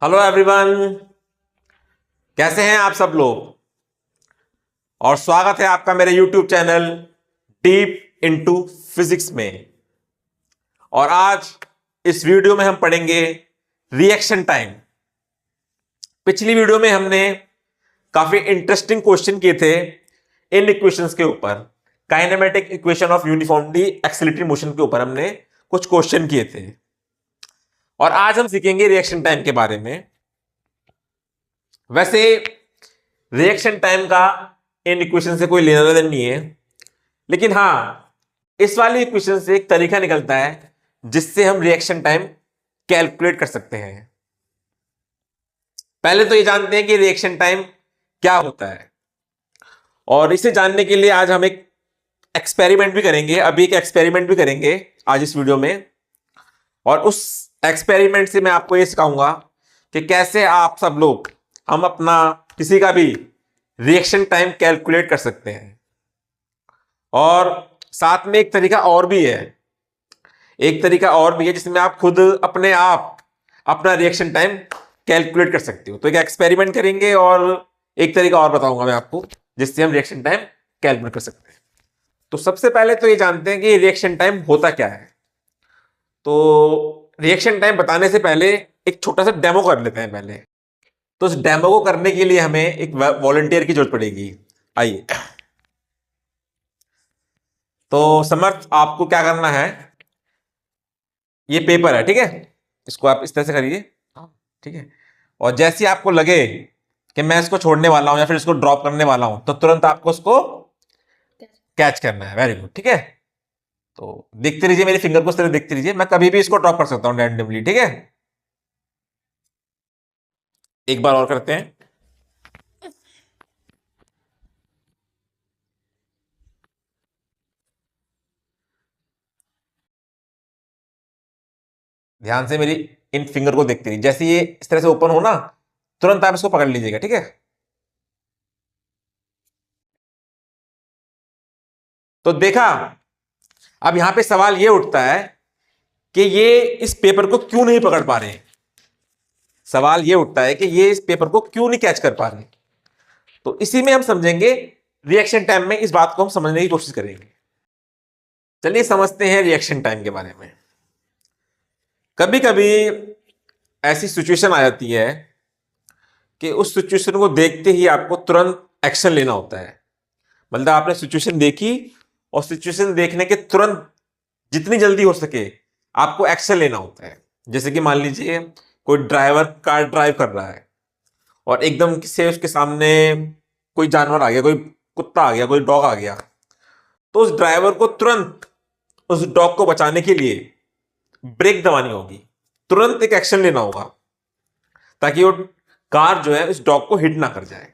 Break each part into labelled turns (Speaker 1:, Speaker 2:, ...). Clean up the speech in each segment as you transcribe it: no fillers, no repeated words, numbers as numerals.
Speaker 1: Hello everyone. कैसे हैं आप सब लोग। और स्वागत है आपका मेरे YouTube channel deep into physics में। और आज इस वीडियो में हम पढ़ेंगे रिएक्शन टाइम। पिछली वीडियो में हमने काफी इंटरेस्टिंग क्वेश्चन किए थे इन इक्वेशंस के ऊपर। Kinematic equation of uniformly accelerated motion के ऊपर हमने कुछ क्वेश्चन किए थे। और आज हम सीखेंगे रिएक्शन टाइम के बारे में। वैसे रिएक्शन टाइम का इन इक्वेशन से कोई लेना देना नहीं है, लेकिन हां इस वाली इक्वेशन से एक तरीका निकलता है जिससे हम रिएक्शन टाइम कैलकुलेट कर सकते हैं। पहले तो ये जानते हैं कि रिएक्शन टाइम क्या होता है, और इसे जानने के लिए आज हम एक एक्सपेरिमेंट भी करेंगे। अभी एक एक्सपेरिमेंट भी करेंगे आज इस वीडियो में, और उस एक्सपेरिमेंट से मैं आपको ये सिखाऊंगा कि कैसे आप सब लोग हम अपना किसी का भी रिएक्शन टाइम कैलकुलेट कर सकते हैं। और साथ में एक तरीका और भी है, जिसमें आप खुद अपने आप अपना रिएक्शन टाइम कैलकुलेट कर सकते हो। तो एक एक्सपेरिमेंट करेंगे और एक तरीका और बताऊंगा मैं आपको जिससे हम रिएक्शन टाइम कैलकुलेट कर सकते हैं। तो सबसे पहले तो ये जानते हैं कि रिएक्शन टाइम होता क्या है। तो रिएक्शन टाइम बताने से पहले एक छोटा सा डेमो कर लेते हैं पहले। तो इस डेमो को करने के लिए हमें एक वॉलंटियर की जरूरत पड़ेगी। आइए, तो समर्थ आपको क्या करना है, ये पेपर है, ठीक है, इसको आप इस तरह से करिए, ठीक है। और जैसे ही आपको लगे कि मैं इसको छोड़ने वाला हूं या फिर इसको ड्रॉप करने वाला हूं, तो तुरंत आपको इसको कैच करना है। वेरी गुड, ठीक है। तो देखते रहिए, मेरी फिंगर को इस तरह देखते रहिए। मैं कभी भी इसको ड्रॉप कर सकता हूं रैंडमली, ठीक है। एक बार और करते हैं। ध्यान से मेरी इन फिंगर को देखते रहिए। जैसे ये इस तरह से ओपन हो ना, तुरंत आप इसको पकड़ लीजिएगा, ठीक है। तो देखा, अब यहां पे सवाल ये उठता है कि ये इस पेपर को क्यों नहीं पकड़ पा रहे हैं। सवाल ये उठता है कि ये इस पेपर को क्यों नहीं कैच कर पा रहे। तो इसी में हम समझेंगे, रिएक्शन टाइम में इस बात को हम समझने की कोशिश करेंगे। चलिए समझते हैं रिएक्शन टाइम के बारे में। कभी कभी ऐसी सिचुएशन आ जाती है कि उस सिचुएशन को देखते ही आपको तुरंत एक्शन लेना होता है। मतलब आपने सिचुएशन देखी और सिचुएशन देखने के तुरंत जितनी जल्दी हो सके आपको एक्शन लेना होता है। जैसे कि मान लीजिए कोई ड्राइवर कार ड्राइव कर रहा है और एकदम से उसके सामने कोई जानवर आ गया, कोई कुत्ता आ गया, कोई डॉग आ गया। तो उस ड्राइवर को तुरंत उस डॉग को बचाने के लिए ब्रेक दबानी होगी, तुरंत एक एक्शन लेना होगा ताकि वो कार जो है उस डॉग को हिट ना कर जाए।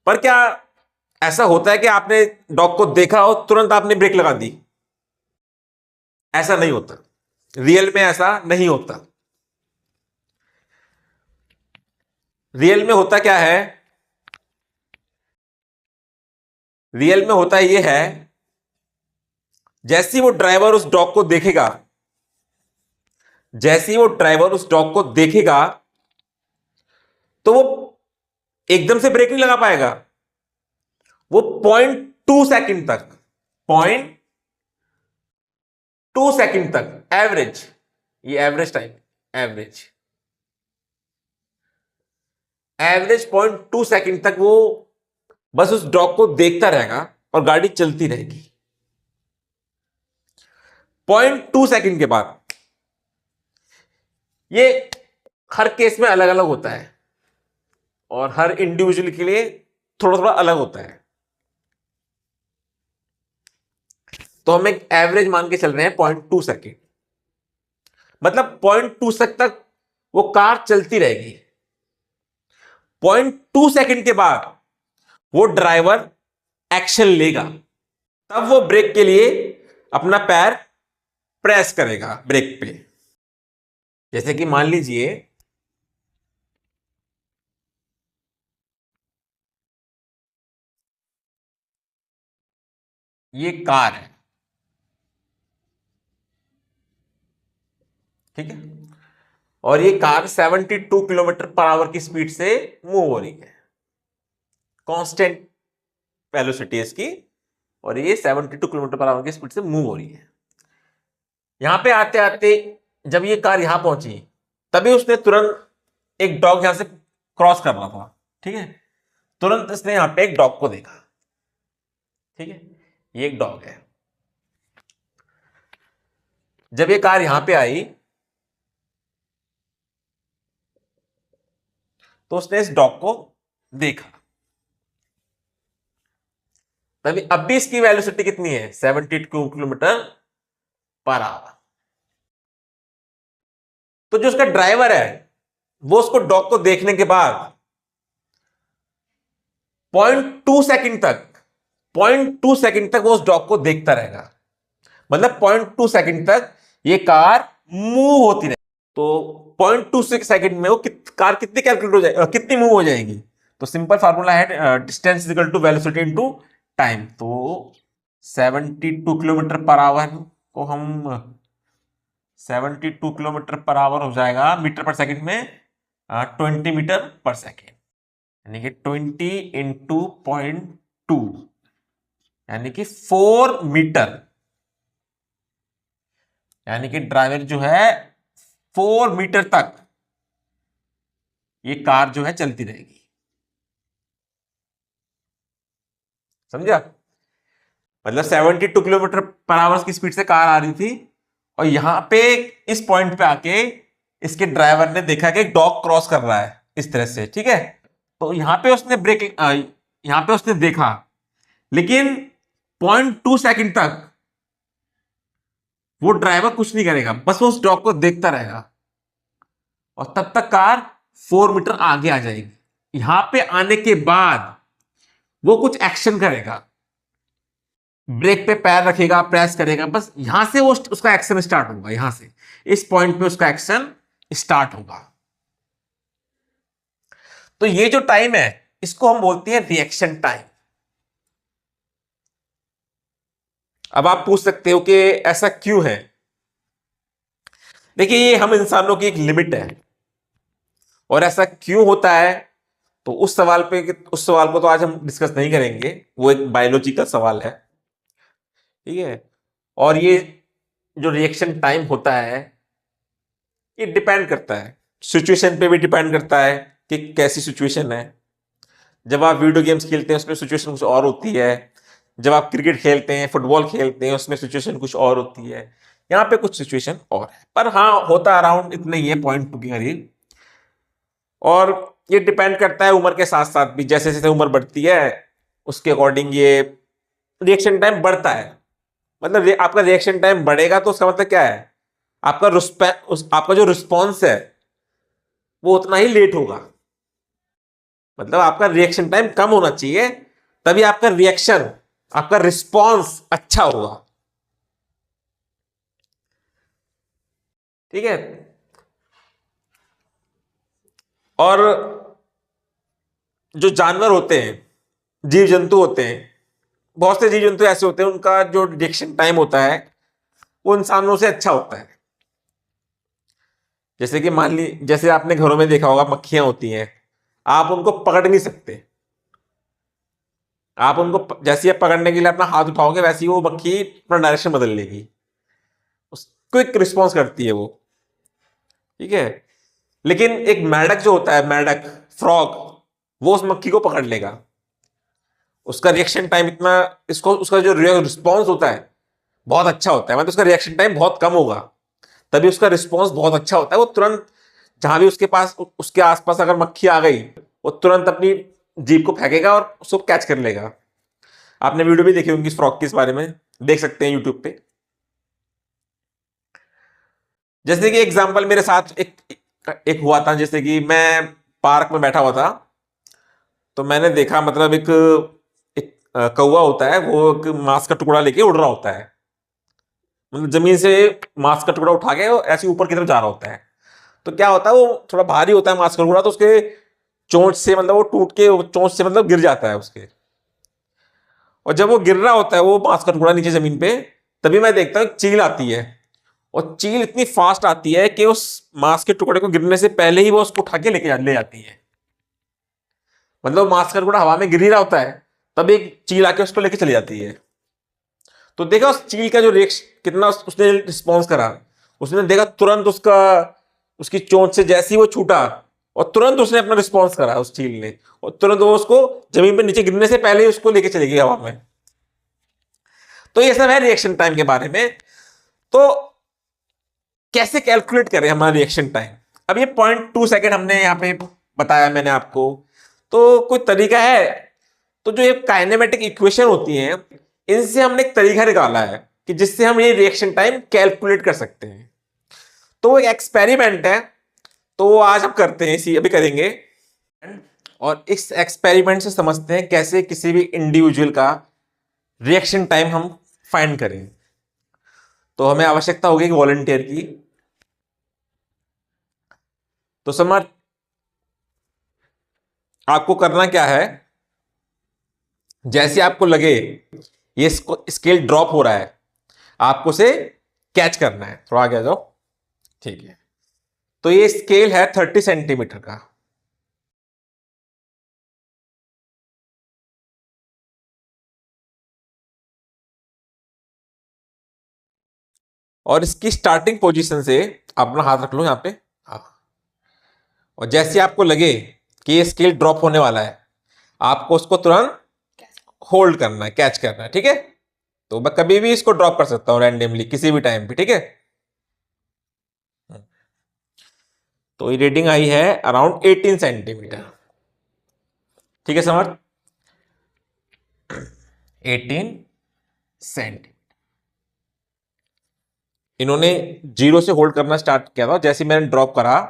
Speaker 1: पर क्या ऐसा होता है कि आपने डॉग को देखा और तुरंत आपने ब्रेक लगा दी? ऐसा नहीं होता, रियल में ऐसा नहीं होता। रियल में होता क्या है, रियल में होता यह है, जैसे ही वो ड्राइवर उस डॉग को देखेगा, जैसे ही वो ड्राइवर उस डॉग को देखेगा, तो वो एकदम से ब्रेक नहीं लगा पाएगा। वो 0.2 सेकंड तक, 0.2 सेकंड तक एवरेज, ये average time, average average 0.2 second तक वो बस उस डॉग को देखता रहेगा और गाड़ी चलती रहेगी। 0.2 सेकंड के बाद, ये हर केस में अलग अलग होता है और हर इंडिविजुअल के लिए थोड़ा थोड़ा अलग होता है। तो हम एक एवरेज मान के चल रहे हैं 0.2 सेकंड। मतलब 0.2 तक वो कार चलती रहेगी। 0.2 सेकंड के बाद वो ड्राइवर एक्शन लेगा, तब वो ब्रेक के लिए अपना पैर प्रेस करेगा ब्रेक पे। जैसे कि मान लीजिए ये कार है, ठीक है, और ये कार 72 किलोमीटर पर आवर की स्पीड से मूव हो रही है, कांस्टेंट वेलोसिटी है इसकी, और ये 72 किलोमीटर पर आवर की स्पीड से मूव हो रही है। यहां पे आते आते जब ये कार यहां पहुंची, तभी उसने तुरंत एक डॉग यहां से क्रॉस कर रहा था, ठीक है, तुरंत इसने यहां पे एक डॉग को देखा, ठीक है, ये एक डॉग है। जब ये कार यहां पे आई तो उसने इस डॉग को देखा, तभी अब भी इसकी वेलोसिटी कितनी है, 72 किलोमीटर पर आवर। तो जो उसका ड्राइवर है वो उसको डॉग को देखने के बाद 0.2 सेकंड तक वो उस डॉग को देखता रहेगा, मतलब 0.2 सेकंड तक ये कार मूव होती रहेगी। तो 0.2 सेकंड में वो कार कितनी कैलकुलेट हो जाएगी, कितनी मूव हो जाएगी। तो सिंपल फार्मूला है distance is equal to velocity into time. तो 72 किलोमीटर पर आवर को हम 72 किलोमीटर पर आवर हो जाएगा मीटर पर सेकंड में 20 मीटर पर सेकंड, यानी कि 20 इंटू 0.2 यानी कि 4 मीटर, यानी कि ड्राइवर जो है 4 मीटर तक ये कार जो है चलती रहेगी। समझा, मतलब 72 किलोमीटर पर आवर की स्पीड से कार आ रही थी, और यहां पे इस पॉइंट पे आके इसके ड्राइवर ने देखा कि डॉग क्रॉस कर रहा है इस तरह से, ठीक है, तो यहां पे उसने ब्रेक, यहां पे उसने देखा, लेकिन 0.2 सेकंड तक वो ड्राइवर कुछ नहीं करेगा, बस वो उस डॉग को देखता रहेगा, और तब तक कार 4 मीटर आगे आ जाएगी। यहां पे आने के बाद वो कुछ एक्शन करेगा, ब्रेक पे पैर रखेगा, प्रेस करेगा, बस यहां से वो उसका एक्शन स्टार्ट होगा, यहां से इस पॉइंट पे उसका एक्शन स्टार्ट होगा। तो ये जो टाइम है इसको हम बोलते हैं रिएक्शन टाइम। अब आप पूछ सकते हो कि ऐसा क्यों है। देखिए, ये हम इंसानों की एक लिमिट है, और ऐसा क्यों होता है तो उस सवाल को तो आज हम डिस्कस नहीं करेंगे, वो एक बायोलॉजिकल सवाल है, ठीक है। और ये जो रिएक्शन टाइम होता है ये डिपेंड करता है, सिचुएशन पे भी डिपेंड करता है कि कैसी सिचुएशन है। जब आप वीडियो गेम्स खेलते हैं उसमें सिचुएशन कुछ और होती है, जब आप क्रिकेट खेलते हैं, फुटबॉल खेलते हैं, उसमें सिचुएशन कुछ और होती है, यहाँ पे कुछ सिचुएशन और है, पर हाँ होता अराउंड इतना ही है 0.2 के करीब। और ये डिपेंड करता है उम्र के साथ साथ भी, जैसे जैसे उम्र बढ़ती है उसके अकॉर्डिंग ये रिएक्शन टाइम बढ़ता है। मतलब आपका रिएक्शन टाइम बढ़ेगा तो उसका मतलब क्या है, आपका जो रिस्पॉन्स है वो उतना ही लेट होगा। मतलब आपका रिएक्शन टाइम कम होना चाहिए, तभी आपका रिएक्शन, आपका रिस्पॉन्स अच्छा होगा, ठीक है। और जो जानवर होते हैं, जीव जंतु होते हैं, बहुत से जीव जंतु ऐसे होते हैं उनका जो रिएक्शन टाइम होता है वो इंसानों से अच्छा होता है। जैसे कि मान ली, जैसे आपने घरों में देखा होगा मक्खियां होती हैं, आप उनको पकड़ नहीं सकते, आप उनको जैसे ही आप पकड़ने के लिए अपना हाथ उठाओगे वैसे ही वो मक्खी अपना डायरेक्शन बदल लेगी, क्विक रिस्पॉन्स करती है वो, ठीक है। लेकिन एक मेंढक जो होता है, मेंढक, फ्रॉग, वो उस मक्खी को पकड़ लेगा, उसका रिएक्शन टाइम इतना, इसको उसका जो रिस्पॉन्स होता है बहुत अच्छा होता है, मतलब उसका रिएक्शन टाइम बहुत कम होगा, तभी उसका रिस्पॉन्स बहुत अच्छा होता है। वो तुरंत जहां भी उसके पास, उसके आसपास अगर मक्खी आ गई, वो तुरंत अपनी जीभ को फेंकेगा और उसको कैच कर लेगा। आपने वीडियो भी देखी होंगी फ्रॉग के इस बारे में, देख सकते हैं यूट्यूब पे। जैसे कि एग्जांपल मेरे साथ एक हुआ था, जैसे कि मैं पार्क में बैठा हुआ था, तो मैंने देखा, मतलब एक एक कौवा होता है, वो एक मांस का टुकड़ा लेके उड़ रहा होता है, मतलब जमीन से मांस का टुकड़ा उठा के ऐसे ऊपर की तरफ जा रहा होता है। तो क्या होता है, वो थोड़ा भारी होता है मांस का टुकड़ा, तो उसके चोंच से, मतलब वो टूट के चोंच से मतलब गिर जाता है उसके, और जब वो गिर रहा होता है वो मांस का टुकड़ा नीचे जमीन पे, तभी मैं देखता हूँ चील आती है और चील इतनी फास्ट आती है कि उस मांस के टुकड़े को गिरने से पहले ही वो उसको उठा के ले जाती है। मतलब मांस का टुकड़ा हवा में गिर ही रहा होता है, तब एक चील आके उसको लेके चली जाती है। तो देखा उस चील का जो कितना उसने रिस्पॉन्स करा। उसने देखा तुरंत उसकी चोंच से जैसे ही वो छूटा और तुरंत उसने अपना रिस्पॉन्स करा उस चील ने, और तुरंत वो उसको जमीन पे नीचे गिरने से पहले ही उसको लेके चली गई हवा में। तो ये सब है रिएक्शन टाइम के बारे में। तो कैसे कैलकुलेट करें हमारा रिएक्शन टाइम? अब ये 0.2 सेकेंड हमने यहाँ पे बताया मैंने आपको, तो कोई तरीका है? तो जो ये काइनेमेटिक इक्वेशन होती हैं, इनसे हमने एक तरीका निकाला है कि जिससे हम ये रिएक्शन टाइम कैलकुलेट कर सकते हैं। तो वो एक एक्सपेरिमेंट है, तो वो आज हम करते हैं, इसी अभी करेंगे। और इस एक्सपेरिमेंट से समझते हैं कैसे किसी भी इंडिविजुअल का रिएक्शन टाइम हम फाइंड करें। तो हमें आवश्यकता होगी एक वॉलंटियर की। तो समझ आपको करना क्या है, जैसे आपको लगे ये स्केल ड्रॉप हो रहा है, आपको से कैच करना है। थोड़ा आगे आ जाओ, ठीक है। तो ये स्केल है 30 सेंटीमीटर का। और इसकी स्टार्टिंग पोजीशन से अपना हाथ रख लो यहां पे, हाँ। और जैसे आपको लगे कि ये स्केल ड्रॉप होने वाला है, आपको उसको तुरंत होल्ड करना है, कैच करना है, ठीक है। तो मैं कभी भी इसको ड्रॉप कर सकता हूं रैंडमली, किसी भी टाइम पे, ठीक है। तो ये रीडिंग आई है अराउंड 18 सेंटीमीटर, ठीक है समर, 18 सेंटीमीटर। इन्होंने जीरो से होल्ड करना स्टार्ट किया था। जैसे मैंने ड्रॉप करा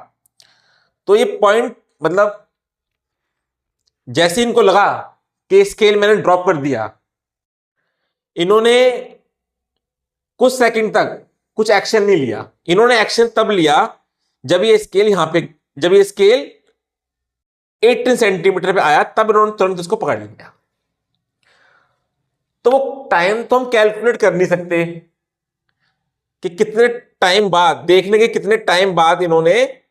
Speaker 1: तो ये पॉइंट, मतलब जैसे इनको लगा कि स्केल मैंने ड्रॉप कर दिया, इन्होंने कुछ सेकंड तक कुछ एक्शन नहीं लिया। इन्होंने एक्शन तब लिया जब ये स्केल यहां पे, जब ये स्केल 18 सेंटीमीटर पे आया, तब इन्होंने तुरंत इसको पकड़ लिया। तो वो टाइम तो हम कैलकुलेट कर नहीं सकते कि कितने टाइम बाद, देखने के कितने टाइम बाद इन्होंने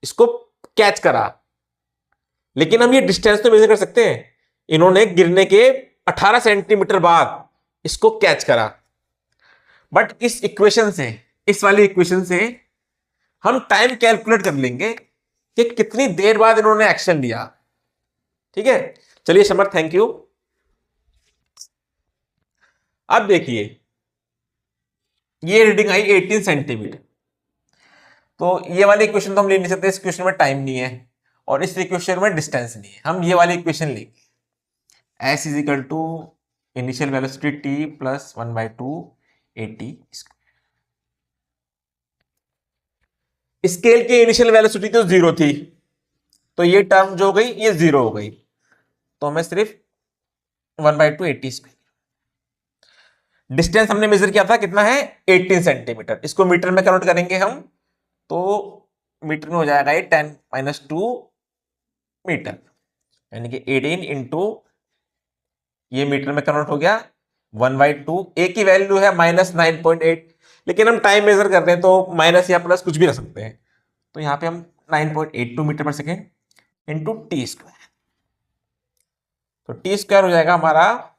Speaker 1: इसको कैच करा, लेकिन हम ये डिस्टेंस तो मेजर कर सकते हैं। इन्होंने गिरने के 18 सेंटीमीटर बाद इसको कैच करा। बट इस इक्वेशन से, इस वाली इक्वेशन से हम टाइम कैलकुलेट कर लेंगे कि कितनी देर बाद इन्होंने एक्शन लिया, ठीक है। चलिए समर, थैंक यू। अब देखिए ये रीडिंग आई 18 सेंटीमीटर। तो ये वाली इक्वेशन तो हम ले नहीं सकते, इस इक्वेशन में टाइम नहीं है और इस इक्वेशन में डिस्टेंस नहीं है। हम ये वाली इक्वेशन लेंगे, s is equal to initial velocity t plus 1/2 AT। Scale की इनिशियल वेलोसिटी तो 0 थी, तो ये टर्म जो हो गई ये 0 हो गई, तो हमें सिर्फ 1/2 AT²। डिस्टेंस हमने मेजर किया था, कितना है 18 सेंटीमीटर। इसको मीटर में कन्वर्ट करेंगे हम, तो मीटर में हो जाएगा ये 10⁻² मीटर, यानी कि 18 इंटू, ये मीटर में कन्वर्ट हो गया 1/2। ए की वैल्यू है -9.8, लेकिन हम टाइम मेजर कर रहे हैं तो माइनस या प्लस कुछ भी रख सकते हैं। तो यहाँ पे हम 9.82 मीटर पर सेकेंड इंटू t²। तो t² हो जाएगा हमारा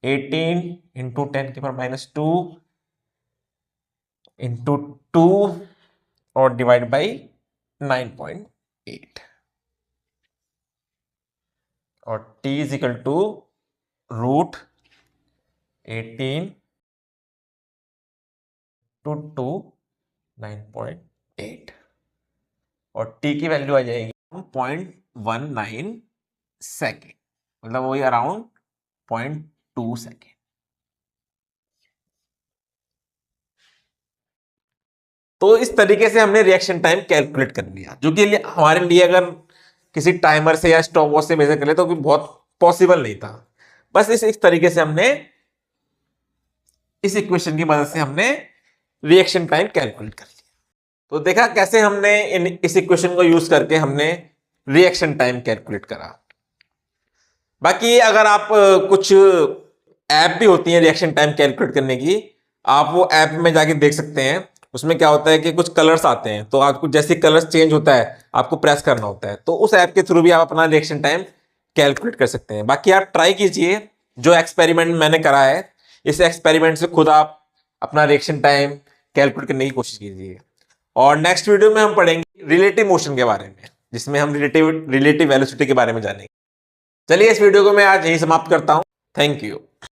Speaker 1: 18 इंटू 10⁻² इंटू 2 और डिवाइड बाई 9.8, और t is equal to √18 two 2 9.8, और t की वैल्यू आ जाएगी 0.19 सेकेंड, मतलब वही अराउंड 0.2 सेकेंड। तो इस तरीके से हमने रिएक्शन टाइम कैलकुलेट कर लिया, जो कि हमारे लिए अगर किसी टाइमर से या स्टॉप वॉच से मेजर कर ले तो बहुत पॉसिबल नहीं था। बस इस तरीके से हमने, इस इक्वेशन की मदद से हमने रिएक्शन टाइम कैलकुलेट कर लिया। तो देखा कैसे हमने इस इक्वेशन को यूज करके हमने रिएक्शन टाइम कैलकुलेट करा। बाकी अगर आप कुछ ऐप भी होती हैं रिएक्शन टाइम कैलकुलेट करने की, आप वो ऐप में जाके देख सकते हैं। उसमें क्या होता है कि कुछ कलर्स आते हैं, तो आपको जैसे कलर्स चेंज होता है आपको प्रेस करना होता है, तो उस ऐप के थ्रू भी आप अपना रिएक्शन टाइम कैलकुलेट कर सकते हैं। बाकी आप ट्राई कीजिए जो एक्सपेरिमेंट मैंने करा है, इस एक्सपेरिमेंट से खुद आप अपना रिएक्शन टाइम कैलकुलेट करने की कोशिश कीजिए। और नेक्स्ट वीडियो में हम पढ़ेंगे रिलेटिव मोशन के बारे में, जिसमें हम रिलेटिव वेलोसिटी के बारे में जानेंगे। चलिए इस वीडियो को मैं आज यही समाप्त करता हूं। Thank you.